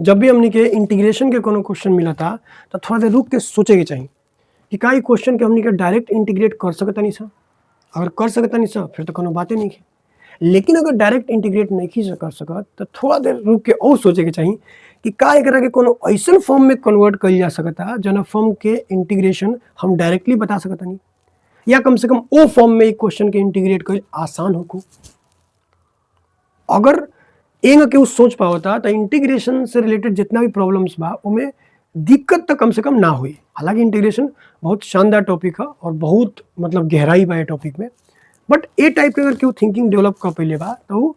जब भी हमने के इंटीग्रेशन के कोनो क्वेश्चन मिला था तो थोड़ा देर रुक के सोचे के चाहिए कि का क्वेश्चन के हमने के डायरेक्ट इंटीग्रेट कर सकता नहीं सा। अगर कर सकता नहीं सा फिर तो कोनो बातें नहीं है, लेकिन अगर डायरेक्ट इंटीग्रेट नहीं कर सकत तो थोड़ा देर रुक के और सोचे के चाहिए कि का एकरा के कोनो ऐसा फॉर्म में कन्वर्ट कर जा सकता जना फॉर्म के इंटीग्रेशन हम डायरेक्टली बता सकता नहीं, या कम से कम वो फॉर्म में एक क्वेश्चन के इंटीग्रेट कर आसान हो। अगर एंग के सोच पावता तो इंटीग्रेशन से रिलेटेड जितना भी प्रॉब्लम्स बा उनमें दिक्कत तो कम से कम ना हुई। हालांकि इंटीग्रेशन बहुत शानदार टॉपिक है और बहुत मतलब गहराई बा टॉपिक में, बट ए टाइप के अगर क्यों थिंकिंग डेवलप कर पहले बा तो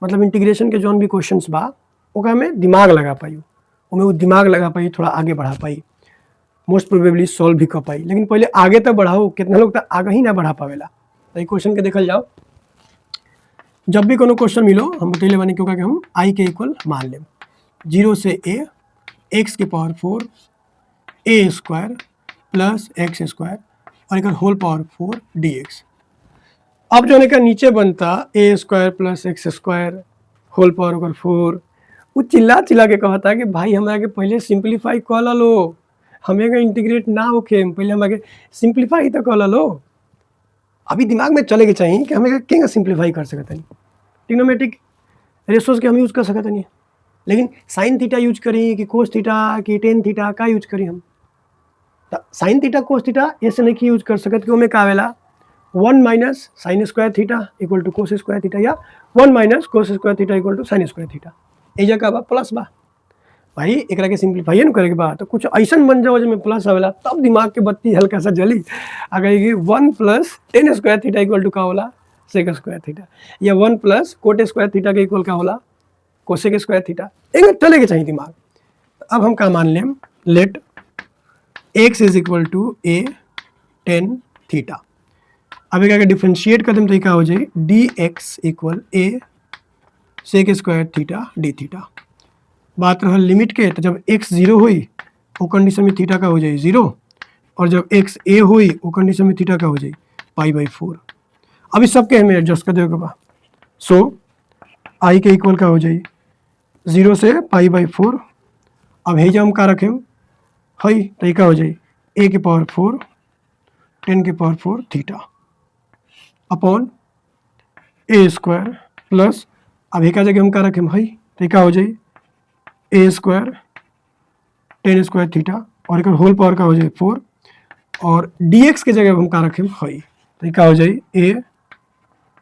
मतलब इंटीग्रेशन के जौन भी क्वेश्चंस बा ओकरा में दिमाग लगा पाई, उनमें वो दिमाग लगा पाई, थोड़ा आगे बढ़ा पाई, मोस्ट प्रोबेबली सॉल्व भी कर पाई। लेकिन पहले आगे तो बढ़ाओ, कितना लोग तो आगे ही ना बढ़ा पावेला। तो क्वेश्चन के देखल जाओ, जब भी कोनो क्वेश्चन मिलो हम बतैले बानी क्योंकि हम आई के इक्वल मान लें 0 से ए एक्स के पावर 4 ए स्क्वायर प्लस एक्स स्क्वायर और एक होल पावर 4 डी एक्स। अब जो है नीचे बनता a square plus x square whole power 4, वो चिल्ला चिल्ला के कहता कि भाई हमारे के पहले सिंप्लीफाई कर लो, हमें का इंटीग्रेट ना होके पहले हमारे सिंप्लीफाई तो कर लो। अभी दिमाग में चले के चाहिए कि हमें क्या सिंप्लीफाई कर सकते हैं, ट्रिग्नोमेट्रिक रेशोज के हम यूज कर सकते नहीं, लेकिन साइन थीटा यूज करी कि कोस थीटा कि टेन थीटा का यूज करी हम। तो साइन थीटा कोस थीटा ऐसे नहीं यूज कर सकते कि उनमें का आवेला 1 minus sine squared theta equal to cos square theta या 1 minus cos square theta equal to sine squared theta. ए जगह बा प्लस बा, भाई एक के सिंप्लीफाई न करे के बाद तो कुछ ऐसा बन जाओ जिसमें प्लस आवेला, तब दिमाग के बत्ती हल्का सा जली। अगर 1 plus tan square theta equal to का होला सेक स्क्वायर थीटा, या 1 प्लस कोट स्क्वायर थीटा के इक्वल का होला कोसेक स्क्वायर थीटा, एक चले के चाहिए दिमाग। अब हम का मान लें, let x is equal to a tan theta. अब एक डिफ्रेंशिएट कर दें तो क्या हो जाए d x equal a sec square theta d theta. बात रहा लिमिट के, तो जब x 0 हुई वो कंडीशन में थीटा का हो जाए 0, और जब x a हुई वो कंडीशन में थीटा का हो जाए π/4। अब इस सब के हमें एडजस्ट कर देगा बा, सो i के इक्वल का हो जाए 0 से π/4। अब है जब हम का रखें हई तो क्या हो जाए a के पावर 4 10 के पावर 4 थीटा अपॉन ए स्क्वायर प्लस, अब एक जगह हम का रखें हई तो क्या हो जाए ए स्क्वायर 10 स्क्वायर थीटा और एक होल पावर का हो जाए 4, और डी एक्स के जगह हम का रखें हई तो क्या हो जाए a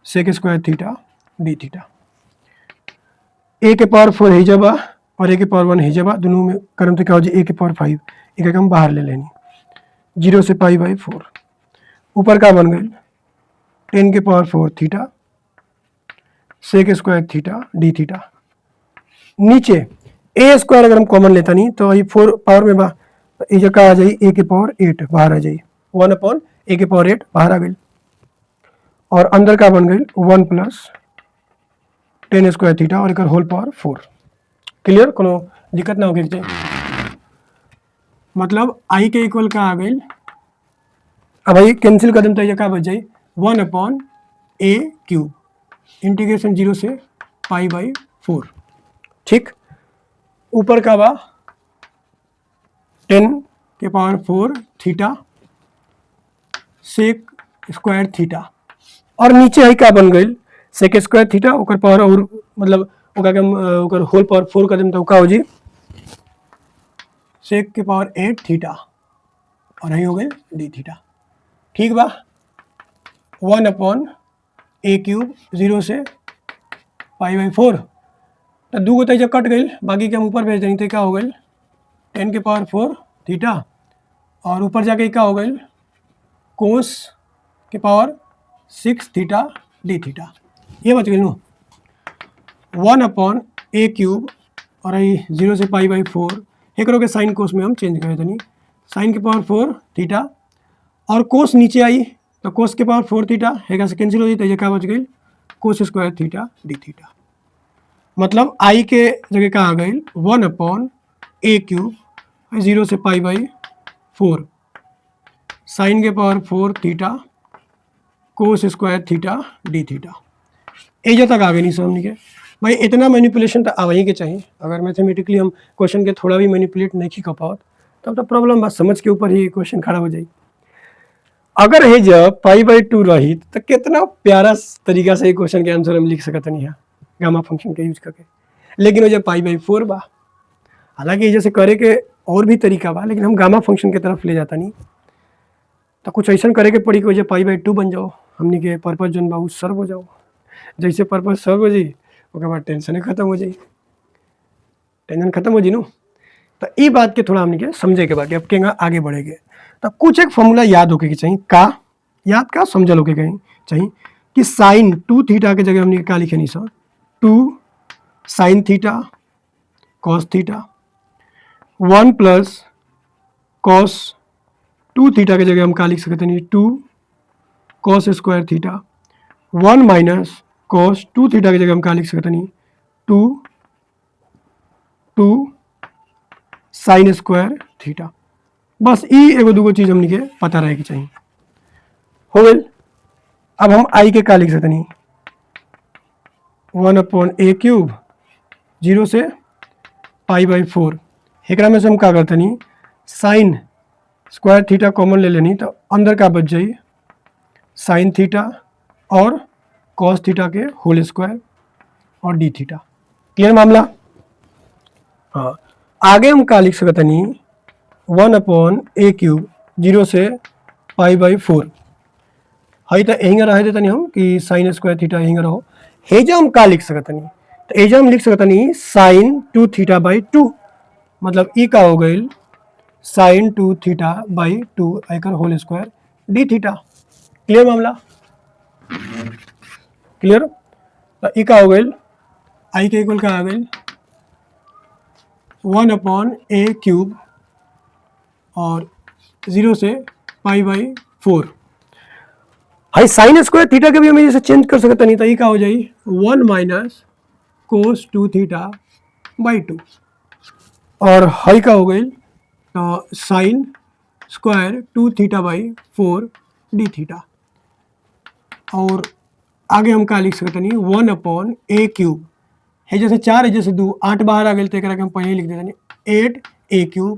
sec square theta d theta. A के पावर 4 है जब और ए के पावर 1 है जब, दोनों में करम तो क्या हो जाए ए के पावर 5, एक हम बाहर ले लेनी 0 से π/4। ऊपर का बन गई 10 के power 4 theta sec square theta d theta. नीचे ए स्क्वायर अगर हम कॉमन लेता नहीं तो वही 4 पावर में बा, तो ये जगह आ जाए ए के पावर 8 बाहर आ जाए 1 अपॉन ए के पावर 8 बाहर आ गई, और अंदर का बन गई 1 प्लस 10 स्क्वायर थीटा और एक होल पावर 4। क्लियर, कोनो दिक्कत ना होगी चाहिए। मतलब आई के इक्वल का आ गई, अब भाई कैंसिल कर दें तो ये क्या बच जाए 1 अपॉन ए क्यूब इंटीग्रेशन 0 से π/4। ठीक, ऊपर का बा 10 के power 4 theta sec square theta, और नीचे है क्या बन गई सेक स्क्वायर थीटा ओकर पावर और मतलब ओकर होल पावर 4 कर दें तो क्या हो जी सेक के पावर 8 थीटा और यही हो गई डी थीटा। ठीक बा, 1 अपॉन ए क्यूब 0 से π/4, तो दो गो जब कट गई बाकी के हम ऊपर भेज देंगे तो क्या हो गई 10 के पावर 4 थीटा और ऊपर जाके क्या हो गई कोस के पावर 6 थीटा डी थीटा। ये बच गई नो 1 अपॉन ए क्यूब और 0 से π/4 एक के साइन कोस में हम चेंज करे थे, साइन के पावर 4 थीटा और कोस नीचे आई तो कोस के पावर 4 थीटा है से कैंसिल हो जाए तो ये क्या बच गई cos square theta d theta. मतलब आई के जगह का आ गई 1 अपॉन ए क्यूब 0 से π/4 साइन के power 4 theta cos square theta d theta. एज तक आ गई नहीं समझ के। भाई इतना मैनिपुलेशन तो आवा ही के चाहिए। अगर मैथमेटिकली हम क्वेश्चन के थोड़ा भी मैनिपुलेट नहीं कर पाओ तब तो प्रॉब्लम बस समझ के ऊपर ही क्वेश्चन खड़ा हो जाए। अगर है जब π/2 रही तो कितना प्यारा तरीका से क्वेश्चन के आंसर हम लिख सकते नहीं है गामा फंक्शन के यूज करके, लेकिन वो जब π/4 बा। हालांकि जैसे करे के और भी तरीका बा, लेकिन हम गामा फंक्शन की तरफ ले जाता नहीं, तो कुछ ऐसा करे के पड़ी कि वजह π/2 बन जाओ, हमनी के पर्पज जोन बा सर्व हो जाओ। जैसे पर्पज सर्व हो जाए उसके बाद टेंशन खत्म हो जाए, टेंशन खत्म हो जाए नो। तो ये बात के थोड़ा हमने के समझे के बाद अब के आगे बढ़ेंगे तो कुछ एक फॉर्मूला याद होके के चाहिए। का याद का समझल होके चाहिए कि साइन 2 थीटा के जगह हमने क्या लिखे नहीं sir, 2 sine theta cos theta, 1 plus cos 2 theta के जगह हम क्या लिख सकते नहीं, 2 cos square theta, 1 minus cos 2 theta के जगह हम क्या लिख सकते नहीं, 2 साइन स्क्वायर थीटा। बस ई एगो दूगो चीज हमने के पता रहे के चाहिए। हो गई। अब हम आई के क्या लिख सकते नहीं, 1/a³ 0 से π/4। एकरा में से हम क्या करते नहीं, साइन स्क्वायर थीटा कॉमन ले लेनी तो अंदर का बच जाइए साइन थीटा और कॉस थीटा के होल स्क्वायर और डी थीटा। क्लियर मामला। हाँ, आगे हम क्या लिख सकते नहीं, 1/a³ 0 से π/4 है तो यहीं रह देता नहीं हम कि साइन स्क्वायर थीटा यहीं रहो। हेजा हम क्या लिख सकते नहीं, तो हेजा हम लिख सकते नहीं साइन 2 थीटा/2, मतलब ई का हो गई साइन 2 थीटा/2 एकर whole square d theta. Clear मामला। क्लियर। तो ई का हो गई, आई के इक्वल का आ गई 1/a³ और 0 से π/4। हाई साइन स्क्वायर थीटा के भी हमें जैसे चेंज कर सकते नहीं, तो ये क्या हो जाए 1 माइनस कोस 2 थीटा/2 और हाई का हो गई तो साइन स्क्वायर 2 थीटा/4 डी थीटा। और आगे हम क्या लिख सकते नहीं, 1/a³ है जैसे 4 है जैसे 2 8 बाहर आ गए तो हम पहले लिख देते नहीं 8a³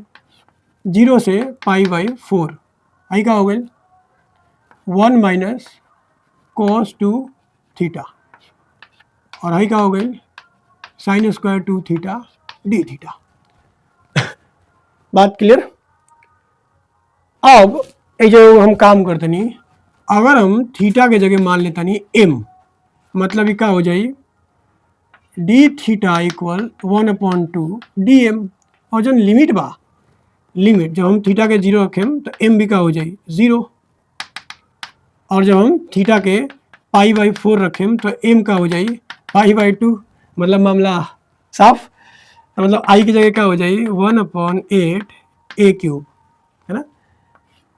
0 से π/4 आई का हो गई 1 माइनस कॉस 2 थीटा और आई का हो गई sine square 2 theta d theta. बात क्लियर। अब ये जो हम काम करते नहीं, अगर हम थीटा के जगह मान लेता नहीं m, मतलब ये क्या हो जाए डी थीटा इक्वल 1/2 dm। और जो लिमिट बा, लिमिट जब हम थीटा के 0 रखें तो m भी का हो जाए 0, और जब हम थीटा के π/4 रखें तो m का हो जाए π/2। मतलब मामला साफ। मतलब आई की जगह क्या हो जाए 1/8a³ है ना।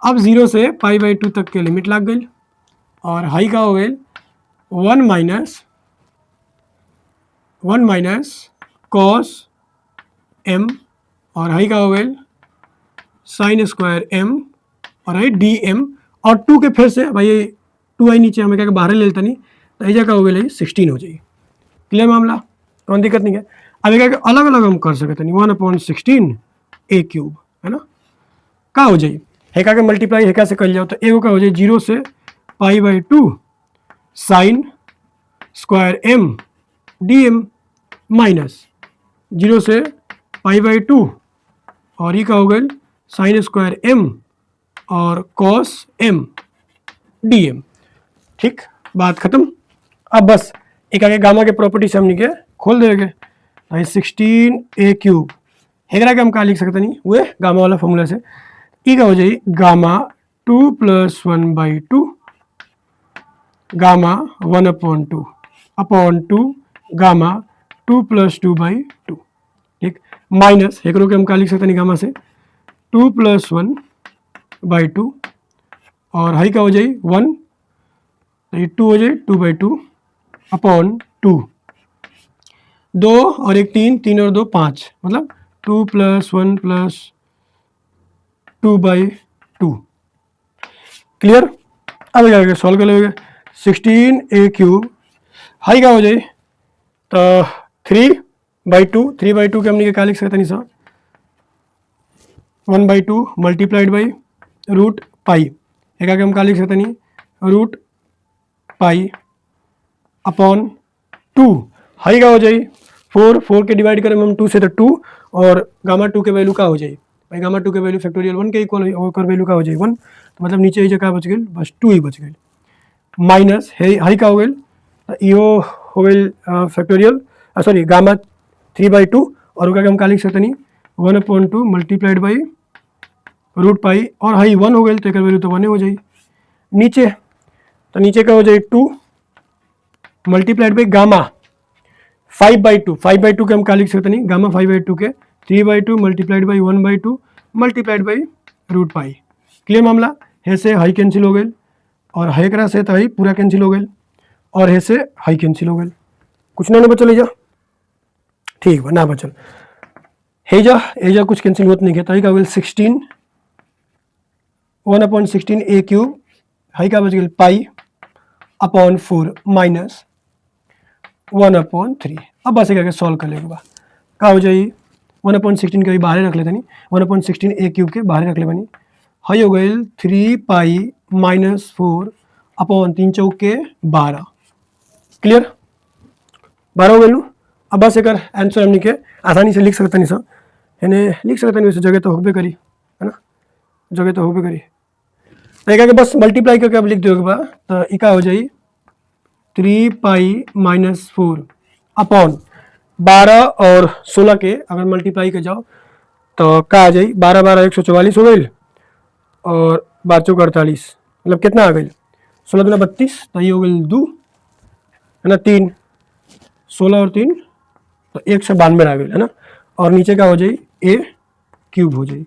अब 0 से π/2 तक के लिमिट लग गई और हाई का हो गई 1 माइनस कॉस m और हाई का हो गई साइन स्क्वायर m और हाई dm और 2 के फिर से भाई 2 आई नीचे हमें क्या बाहर ले लेता नहीं तो ऐसा क्या हो गई 16 हो जाएगी। क्लियर मामला, कौन दिक्कत नहीं है। अब एक अलग अलग हम कर सकते नहीं 1/16a³ है ना, क्या हो जाए हेका के मल्टीप्लाई हेका से कर जाओ तो एगो का हो जाए 0 से π/2 sine square m dm minus 0 से π/2 और ये का हो गई साइन स्क्वायर m और कॉस m dm। ठीक, बात खत्म। अब बस एक आगे गामा के प्रॉपर्टी से हमने के खोल देंगे 16a³ हेगरा के हम क्या लिख सकते नहीं वो गामा वाला फॉर्मूला से ई का हो जाए गामा 2 + 1/2 गामा 1/2 गामा 2 + 2/2। ठीक, माइनस एकरो के हम क्या लिख सकते नहीं गामा से 2 + 1/2 और हाई का हो जाए 1 तो ये 2 हो जाए 2/2/2 2 और 1 3 और 2 5 मतलब 2 + 1 + 2/2। क्लियर। अब क्या सॉल्व कर लेंगे 16a³ हाई का हो जाए तो 3/2 के हमने के का लिख सकते sir 1/2 multiplied by root pi एक हम का लिख सकते रूट पाई अपॉन 2 हाई का हो जाए 4 के डिवाइड करें हम 2 से तो 2 और गामा 2 के वैल्यू का हो जाए भाई गामा 2 के वैल्यू फैक्टोरियल 1 के इक्वल होकर वैल्यू का हो जाए 1 तो मतलब नीचे ही जगह बच गई बस 2 ही बच गई माइनस हाई का हो गई यो हो गई फैक्टोरियल सॉरी गामा 3/2 और हम का लिख सकते 1/2 मल्टीप्लाइड बाई रूट पाई और हाई 1 हो गई तो एक वैल्यू तो 1 हो जाए नीचे का हो जाए 2 मल्टीप्लाइड बाई गामा 5/2 के हम का लिख सकते गामा 5/2 के 3/2 multiplied by 1/2 multiplied by root pi clear मामला है से हाई कैंसिल हो गई और हाई करा से तो हाई पूरा कैंसिल हो गई और है से हाई कैंसिल हो गई कुछ ना बचल जा ठीक बा ना बचल हेजा कुछ कैंसिल होत नहीं है तो हाई का हो गई 16 1/16 a क्यूब हाई का बच गई पाई अपॉन 4 माइनस 1/3 अब बस करके सॉल्व कर लेगा का हो जाए 1/16 के बाहर रख लेते 1/16 a क्यूब के बाहर रख ले बनी हाई हो गई 3 पाई माइनस 4 अपॉन 3 चौके 12 क्लियर 12 हो गई अब बस एक आंसर हमने के आसानी से लिख सकते नहीं सर यानी लिख सकते नहीं वैसे जगह तो होबे करी है ना जगह तो होबे करी तो एक बस मल्टीप्लाई करके अब लिख दोगे तो इका हो जाए 3 पाई माइनस 4 अपॉन 12 और 16 के अगर मल्टीप्लाई कर जाओ तो का आ जाए 12 144 हो गई और 12 चौक 48 मतलब कितना आ गई 16 दूना 32 तो ये हो गई 2 है ना 3 16 और 3 तो 192 आ गई है ना और नीचे का हो जाए a क्यूब हो जाए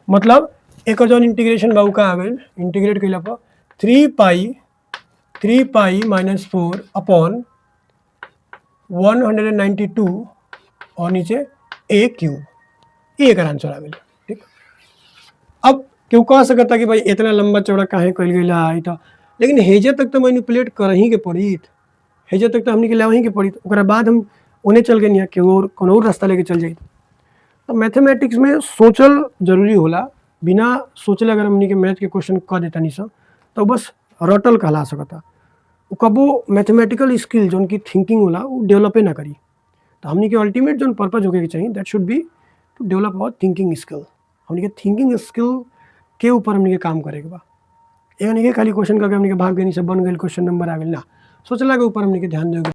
मतलब एक और जो इंटीग्रेशन बाबू का आ गई इंटीग्रेट कैला पर 3 पाई माइनस 4 अपॉन 192 और नीचे a क्यूब ये एक आंसर आ गई ठीक अब क्यों कह सकता कि भाई इतना लंबा चौड़ा काहे कल गई तो लेकिन हेजे तक तो मैनिपुलेट कर ही के पड़ी हेजे तक तो हमने के लावही के पड़ी ओकरा बाद हम उन्हें चल गए यहाँ के और कौन और रास्ता लेके चल जाए तो मैथमेटिक्स में सोचल जरूरी होला बिना सोचले अगर हमने के मैथ के क्वेश्चन कर देता नहीं सर तो बस रटल कहला सकता कबो मैथमेटिकल स्किल जो उनकी थिंकिंग होला वो डेवलपे ना करी तो हमने के अल्टीमेट जो पर्पज होके चाहिए that should be to develop our thinking skill हमने के थिंकिंग स्किल के ऊपर हमने के काम करेगा बा ये नहीं कि खाली क्वेश्चन करके हमने के भाग गए नहीं सब बन गए क्वेश्चन नंबर आ गए ना सोचला के ऊपर हमने के ध्यान देगा